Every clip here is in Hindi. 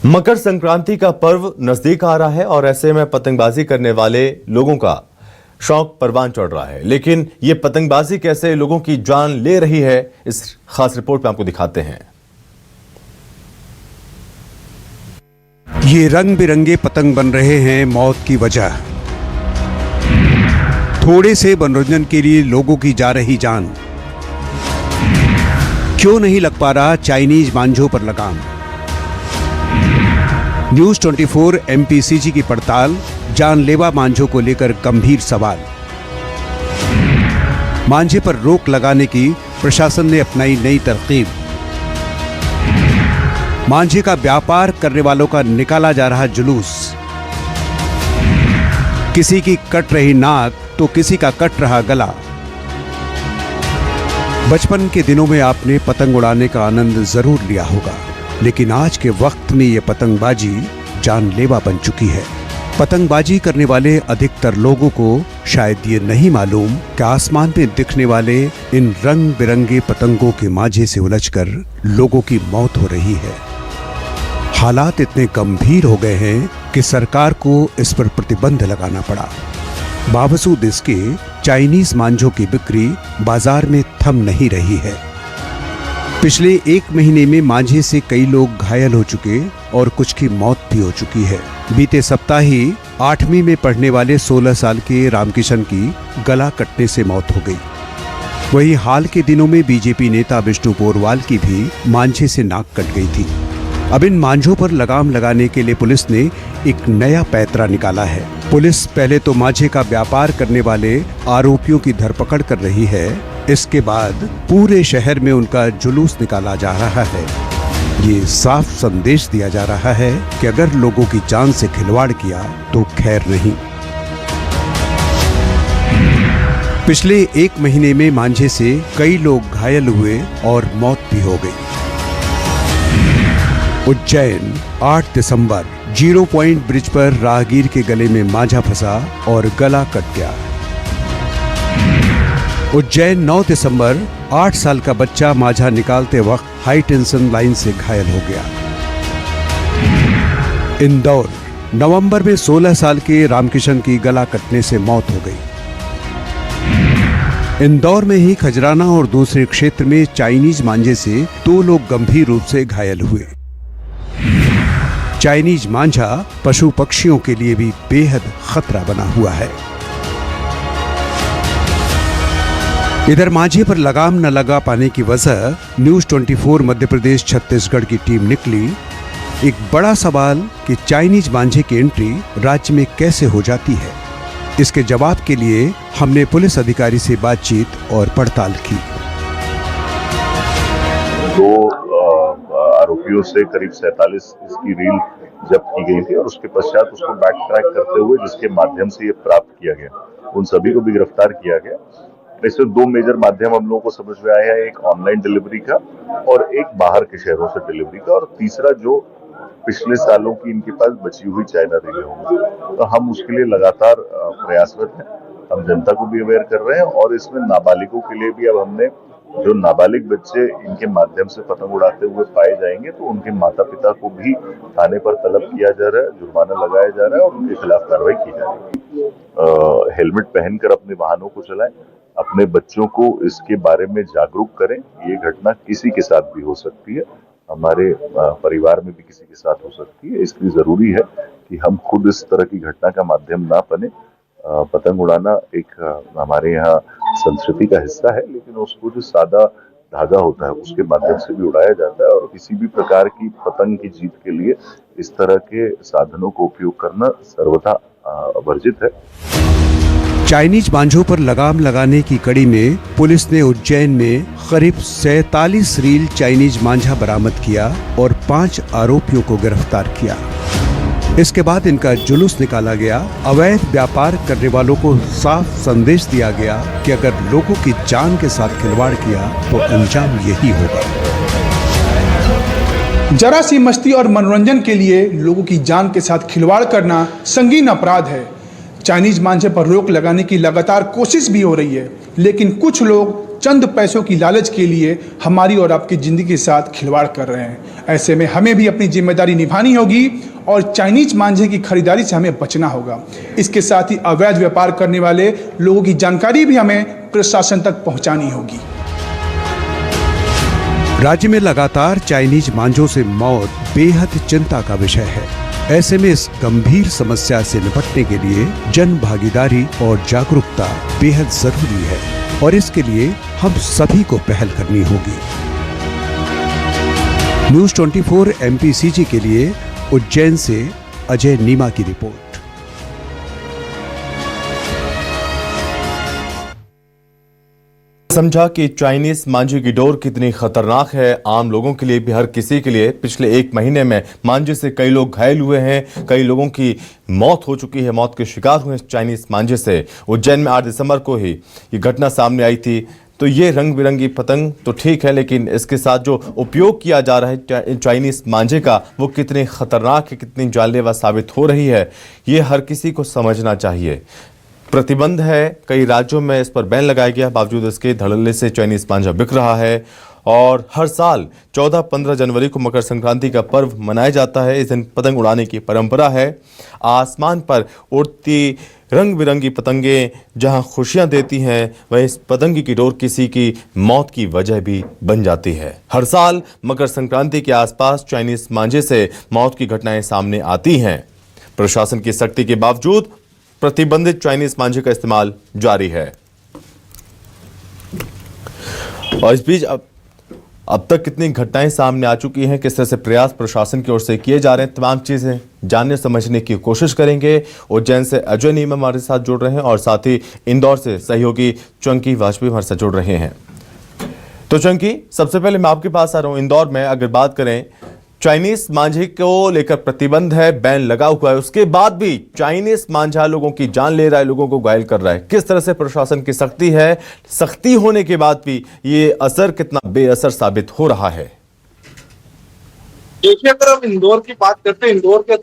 मकर संक्रांति का पर्व नजदीक आ रहा है और ऐसे में पतंगबाजी करने वाले लोगों का शौक परवान चढ़ रहा है। लेकिन ये पतंगबाजी कैसे लोगों की जान ले रही है, इस खास रिपोर्ट में आपको दिखाते हैं। ये रंग बिरंगे पतंग बन रहे हैं मौत की वजह। थोड़े से मनोरंजन के लिए लोगों की जा रही जान। क्यों नहीं लग पा रहा चाइनीज मांझों पर लगाम? न्यूज 24 एमपीसीजी की पड़ताल, जानलेवा मांझों को लेकर गंभीर सवाल। मांझे पर रोक लगाने की प्रशासन ने अपनाई नई तरकीब। मांझे का व्यापार करने वालों का निकाला जा रहा जुलूस। किसी की कट रही नाक तो किसी का कट रहा गला। बचपन के दिनों में आपने पतंग उड़ाने का आनंद जरूर लिया होगा, लेकिन आज के वक्त में यह पतंगबाजी जानलेवा बन चुकी है। पतंगबाजी करने वाले अधिकतर लोगों को शायद ये नहीं मालूम कि आसमान में दिखने वाले इन रंग बिरंगे पतंगों के मांझे से उलझकर लोगों की मौत हो रही है। हालात इतने गंभीर हो गए हैं कि सरकार को इस पर प्रतिबंध लगाना पड़ा। बावजूद इसके चाइनीज मांझों की बिक्री बाजार में थम नहीं रही है। पिछले 1 महीने में मांझे से कई लोग घायल हो चुके और कुछ की मौत भी हो चुकी है। बीते सप्ताह ही 8वीं में पढ़ने वाले 16 साल के रामकिशन की गला कटने से मौत हो गई। वहीं हाल के दिनों में बीजेपी नेता विष्णु पोरवाल की भी मांझे से नाक कट गई थी। अब इन मांझों पर लगाम लगाने के लिए पुलिस ने एक नया पैंतरा निकाला है। पुलिस पहले तो मांझे का व्यापार करने वाले आरोपियों की धरपकड़ कर रही है। इसके बाद पूरे शहर में उनका जुलूस निकाला जा रहा है। ये साफ संदेश दिया जा रहा है कि अगर लोगों की जान से खिलवाड़ किया तो खैर नहीं। पिछले 1 महीने में मांझे से कई लोग घायल हुए और मौत भी हो गई। उज्जैन 8 दिसंबर 0 पॉइंट ब्रिज पर राहगीर के गले में मांझा फंसा और गला कट गया। उज्जैन 9 दिसंबर 8 साल का बच्चा मांझा निकालते वक्त हाई टेंशन लाइन से घायल हो गया। इंदौर नवंबर में 16 साल के रामकिशन की गला कटने से मौत हो गई। इंदौर में ही खजराना और दूसरे क्षेत्र में चाइनीज मांझे से 2 लोग गंभीर रूप से घायल हुए। चाइनीज मांझा पशु पक्षियों के लिए भी बेहद खतरा बना हुआ है। इधर मांझे पर लगाम न लगा पाने की वजह न्यूज 24 मध्य प्रदेश छत्तीसगढ़ की टीम निकली। एक बड़ा सवाल कि चाइनीज मांझे की एंट्री राज्य में कैसे हो जाती है। इसके जवाब के लिए हमने पुलिस अधिकारी से बातचीत और पड़ताल की। 2 आरोपियों से करीब 47 इसकी रील जब्त की गई थी और उसके पश्चात उसको बैक ट्रैक करते हुए जिसके माध्यम से ये प्राप्त किया गया, उन सभी को भी गिरफ्तार किया गया। इससे 2 मेजर माध्यम हम लोगों को समझ में आया है, एक ऑनलाइन डिलीवरी का और एक बाहर के शहरों से डिलीवरी का, और तीसरा जो पिछले सालों की इनके पास बची हुई चाइना रीलें होंगी। तो हम उसके लिए लगातार प्रयासरत हैं। हम जनता को भी अवेयर कर रहे हैं और इसमें नाबालिगों के लिए भी अब हमने जो नाबालिग बच्चे इनके माध्यम से पतंग उड़ाते हुए पाए जाएंगे तो उनके माता पिता को भी थाने पर तलब किया जा रहा है, जुर्माना लगाया जा रहा है और उनके खिलाफ कार्रवाई की जा रही है। हेलमेट पहनकर अपने वाहनों को चलाएं, अपने बच्चों को इसके बारे में जागरूक करें। ये घटना किसी के साथ भी हो सकती है, हमारे परिवार में भी किसी के साथ हो सकती है। इसलिए जरूरी है कि हम खुद इस तरह की घटना का माध्यम ना बने। पतंग उड़ाना एक हमारे यहाँ संस्कृति का हिस्सा है, लेकिन उसको जो सादा धागा होता है उसके माध्यम से भी उड़ाया जाता है और किसी भी प्रकार की पतंग की जीत के लिए इस तरह के साधनों को उपयोग करना सर्वथा वर्जित है। चाइनीज मांझों पर लगाम लगाने की कड़ी में पुलिस ने उज्जैन में करीब 47 रील चाइनीज मांझा बरामद किया और 5 आरोपियों को गिरफ्तार किया। इसके बाद इनका जुलूस निकाला गया। अवैध व्यापार करने वालों को साफ संदेश दिया गया कि अगर लोगों की जान के साथ खिलवाड़ किया तो अंजाम यही होगा। जरा सी मस्ती और मनोरंजन के लिए लोगों की जान के साथ खिलवाड़ करना संगीन अपराध है। चाइनीज मांझे पर रोक लगाने की लगातार कोशिश भी हो रही है, लेकिन कुछ लोग चंद पैसों की लालच के लिए हमारी और आपकी जिंदगी के साथ खिलवाड़ कर रहे हैं। ऐसे में हमें भी अपनी जिम्मेदारी निभानी होगी और चाइनीज मांझे की खरीदारी से हमें बचना होगा। इसके साथ ही अवैध व्यापार करने वाले लोगों की जानकारी भी हमें प्रशासन तक पहुंचानी होगी। राज्य में लगातार चाइनीज मांझों से मौत बेहद चिंता का विषय है। ऐसे में इस गंभीर समस्या से निपटने के लिए जन भागीदारी और जागरूकता बेहद जरूरी है और इसके लिए हम सभी को पहल करनी होगी। न्यूज़ 24 MPCG के लिए उज्जैन से अजय नीमा की रिपोर्ट। समझा कि चाइनीज मांझे की डोर कितनी खतरनाक है आम लोगों के लिए भी, हर किसी के लिए। पिछले 1 महीने में मांझे से कई लोग घायल हुए हैं, कई लोगों की मौत हो चुकी है, मौत के शिकार हुए चाइनीज मांझे से। उज्जैन में 8 दिसंबर को ही ये घटना सामने आई थी। तो ये रंग बिरंगी पतंग तो ठीक है, लेकिन इसके साथ जो उपयोग किया जा रहा है चाइनीज मांझे का, वो कितनी खतरनाक है, कितनी जानलेवा साबित हो रही है, ये हर किसी को समझना चाहिए। प्रतिबंध है, कई राज्यों में इस पर बैन लगाया गया, बावजूद इसके धड़ल्ले से चाइनीज मांझा बिक रहा है। और हर साल 14-15 जनवरी को मकर संक्रांति का पर्व मनाया जाता है। इस दिन पतंग उड़ाने की परंपरा है। आसमान पर उड़ती रंग बिरंगी पतंगें जहां खुशियां देती हैं, वहीं इस पतंग की डोर किसी की मौत की वजह भी बन जाती है। हर साल मकर संक्रांति के आसपास चाइनीज मांझे से मौत की घटनाएं सामने आती हैं। प्रशासन की सख्ती के बावजूद प्रतिबंधित चाइनीज मांझे का इस्तेमाल जारी है। और इस बीच अब तक कितनी घटनाएं सामने आ चुकी हैं, किस तरह से प्रयास प्रशासन की ओर से किए जा रहे हैं, तमाम चीजें जानने समझने की कोशिश करेंगे। उज्जैन से अजय नीमा हमारे साथ जुड़ रहे हैं और साथ ही इंदौर से सहयोगी चंकी वाजपेयी हमारे साथ जुड़ रहे हैं। तो चंकी, सबसे पहले मैं आपके पास आ रहा हूं। इंदौर में अगर बात करें, चाइनीज मांझे को लेकर प्रतिबंध है, बैन लगा हुआ है, उसके बाद भी चाइनीज मांझा लोगों की जान ले रहा है, लोगों को घायल कर रहा है। किस तरह से प्रशासन की सख्ती है, सख्ती होने के बाद भी ये असर कितना बेअसर साबित हो रहा है? देखिए, अगर हम इंदौर की बात करते हैं, इंदौर के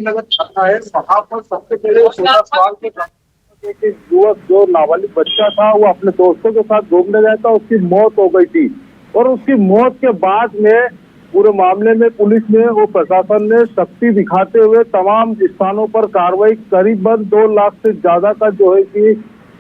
नगर छाता है, वहां पर सबसे पहले 16 साल के युवक जो नाबालिग बच्चा था, वो अपने दोस्तों के साथ घूमने गया था, उसकी मौत हो गई थी। और उसकी मौत के बाद में पूरे मामले में पुलिस ने और प्रशासन ने सख्ती दिखाते हुए तमाम स्थानों पर कार्रवाई, करीबन 2 लाख से ज्यादा का जो है कि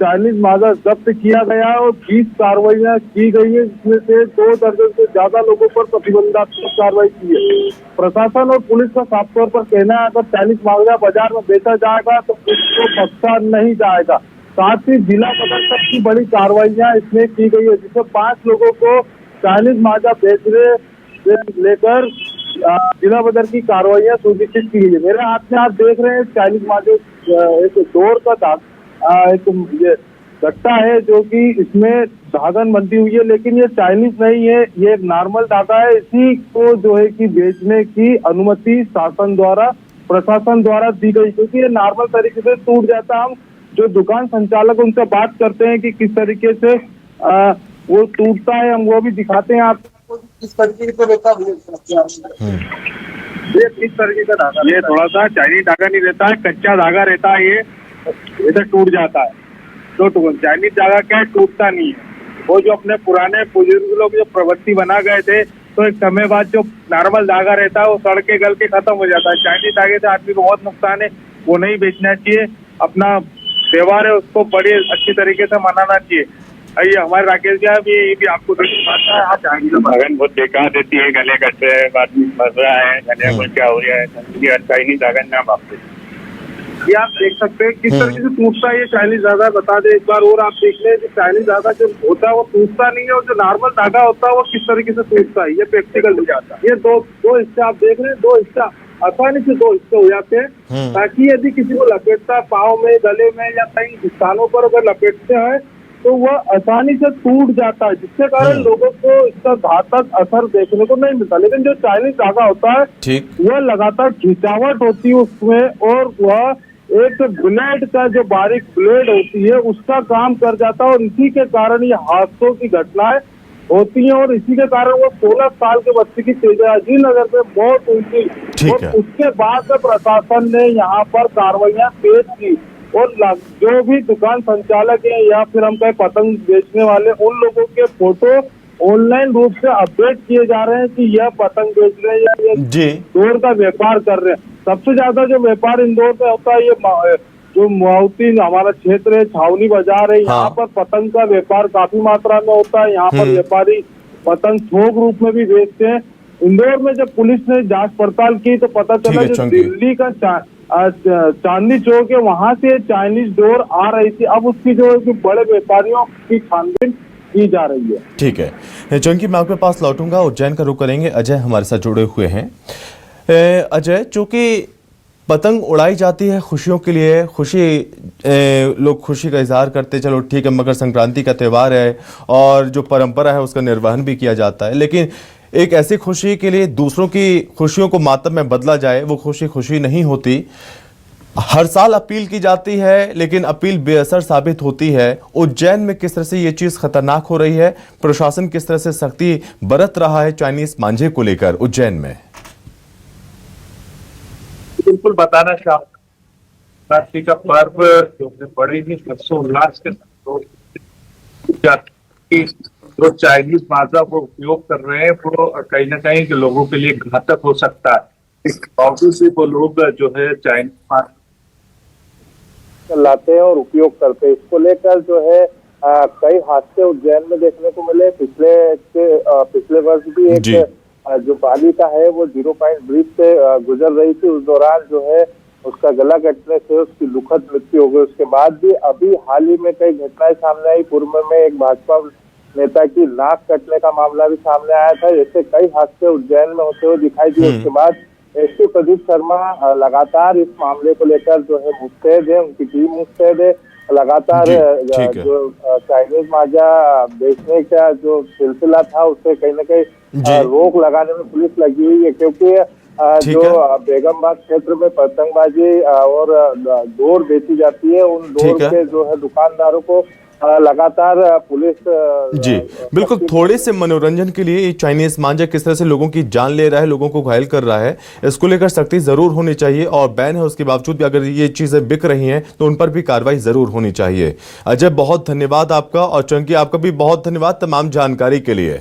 चाइनीज मांझा जब्त किया गया है और 20 कार्रवाइयां की गई है, जिसमें से 2 दर्जन से ज्यादा लोगों पर प्रतिबंधात्मक कार्रवाई की है। प्रशासन और पुलिस का साफ तौर पर कहना है, अगर चाइनीज मांझा बाजार में बेचा जाएगा तो उसको बख्शा नहीं जाएगा। साथ ही जिला पदक तक की बड़ी कार्रवाइयां इसमें की गई है, जिसमें 5 लोगों को चाइनीज मांझा बेचने लेकर जिला बदर की कार्रवाइयां सुनिश्चित की गई है। मेरे हाथ में आप देख रहे हैं चाइनीज मांझे एक डोर का एक ये गट्टा है, जो कि इसमें धागन बंधी हुई है, लेकिन ये चाइनीज नहीं है, ये एक नॉर्मल धागा है। इसी को जो है कि बेचने की अनुमति शासन द्वारा, प्रशासन द्वारा दी गई, क्योंकि ये नॉर्मल तरीके से टूट जाता। हम जो दुकान संचालक उनसे बात करते हैं कि किस तरीके से वो टूटता है, हम वो भी दिखाते हैं आपको। किस तरीके से रहता है ये, किस तरीके का धागा, ये थोड़ा सा चाइनीज धागा नहीं रहता है, कच्चा धागा रहता है, ये इधर टूट जाता है। तो चाइनीज धागा क्या है, टूटता नहीं है। वो जो अपने पुराने बुजुर्ग लोग जो प्रवृत्ति बना गए थे, तो एक समय बाद जो नॉर्मल धागा रहता है वो सड़ के गल के खत्म हो जाता है। चाइनीज धागे से आदमी को बहुत नुकसान है, वो नहीं बेचना चाहिए। अपना त्योहार है उसको बड़ी अच्छी तरीके से मनाना चाहिए। ये हमारे राकेश जी भी, ये भी आपको लगन बहुत बेकार देती है, गले कट रहे, आदमी मर रहा है, गले को क्या हो रहा है, चाइनीज लगन नाम आपसे ये आप देख सकते हैं किस तरीके से टूटता है ये चाइनीज धागा। बता दे एक बार और, आप देख लें कि चाइनीज धागा जो होता है वो टूटता नहीं है, और जो नॉर्मल धागा होता है वो किस तरीके से टूटता है, ये प्रैक्टिकल हो जाता है। ये दो हिस्से आप देख रहे हैं, 2 हिस्सा आसानी से 2 हिस्से हो जाते हैं, ताकि यदि किसी को लपेटता है पाँव में, गले में या कई स्थानों पर अगर लपेटते हैं तो वह आसानी से टूट जाता है, जिसके कारण लोगों को इसका घातक असर देखने को नहीं मिलता। लेकिन जो चाइनीज धागा होता है वह लगातार खिंचावट होती है उसमें, और वह एक ब्लेड का जो बारीक ब्लेड होती है उसका काम कर जाता है, और इसी के कारण ये हादसों की घटनाएं होती है और इसी के कारण वो 16 साल के बच्चे की तेजाजी नगर में मौत हुई थी। ठीक और है। उसके बाद से प्रशासन ने यहाँ पर कार्रवाइयां तेज की और जो भी दुकान संचालक है या फिर हम कहें पतंग बेचने वाले, उन लोगों के फोटो ऑनलाइन रूप से अपडेट किए जा रहे हैं कि यह पतंग बेच रहे हैं या ये जी इंदौर का व्यापार कर रहे हैं। सबसे ज्यादा जो व्यापार इंदौर में होता है, ये जो माउती हमारा क्षेत्र है, छावनी बाजार है, यहाँ हाँ। पर पतंग का व्यापार काफी मात्रा में होता है। यहाँ पर व्यापारी पतंग थोक रूप में भी बेचते हैं। इंदौर में जब पुलिस ने जांच पड़ताल की तो पता ठीक चला है, जो चंकी। दिल्ली का चांदनी चौक है, वहां से चाइनीज डोर आ रही थी। अब उसकी जो है कि बड़े व्यापारियों की छानबीन की जा रही है। ठीक है चंकी, मैं आपके पास लौटूंगा। उज्जैन का रुख करेंगे। अजय हमारे साथ जुड़े हुए हैं। अजय, चूंकि पतंग उड़ाई जाती है खुशियों के लिए, लोग खुशी का इजहार करते, चलो ठीक है, मकर संक्रांति का त्यौहार है और जो परंपरा है उसका निर्वहन भी किया जाता है, लेकिन एक ऐसी खुशी के लिए दूसरों की खुशियों को मातम में बदला जाए, वो खुशी खुशी नहीं होती। हर साल अपील की जाती है लेकिन अपील बेअसर साबित होती है। उज्जैन में किस तरह से ये चीज खतरनाक हो रही है, प्रशासन किस तरह से सख्ती बरत रहा है चाइनीज मांझे को लेकर उज्जैन में? बिल्कुल बताना चाहूंगा, नवरात्रि का पर्व जो है बड़े ही हर्षोल्लास के साथ जो चाइनीज मांझा को उपयोग कर रहे हैं वो कहीं ना कहीं लोगों के लिए घातक हो सकता है। इस बावजूद भी वो लोग जो है चाइनीज मांझा लाते हैं और उपयोग करते हैं। इसको लेकर जो है कई हादसे उज्जैन में देखने को मिले। पिछले वर्ष भी एक जो बालिका है वो 0 पॉइंट ब्रिज से गुजर रही थी। उस दौरान जो है उसका गला कटने से उसकी दुखद मृत्यु हो गई। उसके बाद भी अभी हाल ही में कई घटनाएं सामने आई। पूर्व में एक भाजपा नेता की नाक कटने का मामला भी सामने आया था। ऐसे कई हादसे उज्जैन में होते हुए दिखाई दिए। उसके बाद एसपी प्रदीप शर्मा लगातार इस मामले को लेकर जो है मुस्तैद है, उनकी टीम मुस्तैद है। लगातार जो चाइनीज मांझा बेचने का जो सिलसिला था उसे कहीं ना कहीं रोक लगाने में पुलिस लगी हुई है, क्योंकि जो बेगमबाग क्षेत्र में पतंगबाजी और डोर बेची जाती है, उन डोर के जो है दुकानदारों को लगातार पुलिस जी बिल्कुल, थोड़े से मनोरंजन के लिए ये चाइनीज मांझा किस तरह से लोगों की जान ले रहा है, लोगों को घायल कर रहा है, इसको लेकर सख्ती जरूर होनी चाहिए। और बैन है उसके बावजूद भी अगर ये चीजें बिक रही हैं तो उन पर भी कार्रवाई जरूर होनी चाहिए। अजय, बहुत धन्यवाद आपका, और चंकी आपका भी बहुत धन्यवाद तमाम जानकारी के लिए।